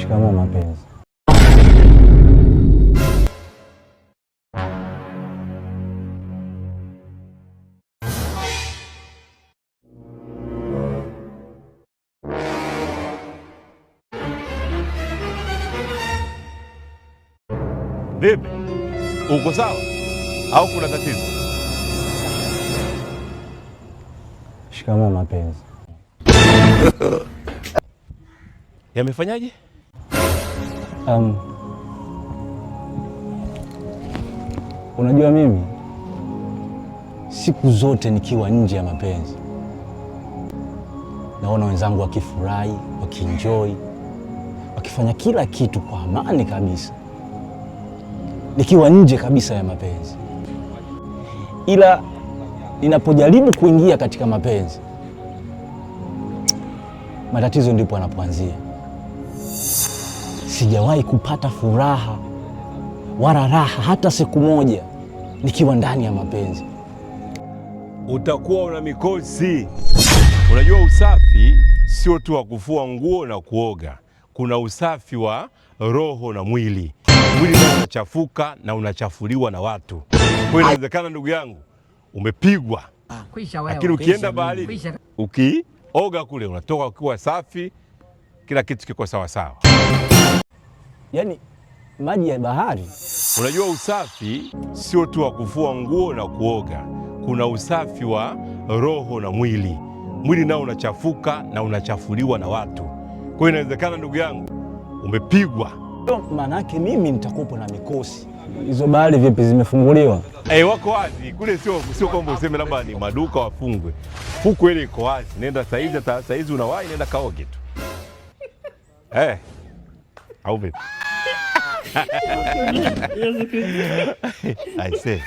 Shikamoo mapenzi. Vipi? Uko sawa? Au kuna tatizo? Shikamoo mapenzi. Yamefanyaje? Unajua mimi siku zote nikiwa nje ya mapenzi naona wenzangu wakifurahi, wakienjoy, wakifanya kila kitu kwa amani kabisa, nikiwa nje kabisa ya mapenzi. Ila ninapojaribu kuingia katika mapenzi, matatizo ndipo yanapoanzia. Sijawahi kupata furaha wala raha hata siku moja nikiwa ndani ya mapenzi. Utakuwa una mikosi. Unajua usafi sio tu wa kufua nguo na kuoga. Kuna usafi wa roho na mwili. Mwili nao unachafuka na unachafuliwa na watu. Kwa hiyo inawezekana ndugu yangu umepigwa. Lakini ukienda baharini, ukioga kule unatoka ukiwa safi, kila kitu kiko sawa sawa. Yaani maji ya bahari. Unajua usafi sio tu wa kufua nguo na kuoga. Kuna usafi wa roho na mwili. Mwili nao unachafuka na unachafuliwa na watu. Kwa hiyo inawezekana ndugu yangu umepigwa. Manake mimi nitakupo na mikosi. Hizo bahari vipi, zimefunguliwa? Wako wazi. Kule sio kwamba useme labda ni maduka wafungwe. Huko ile iko wazi. Nenda saizi unawahi, nenda kaoge tu. Au vipi? I say.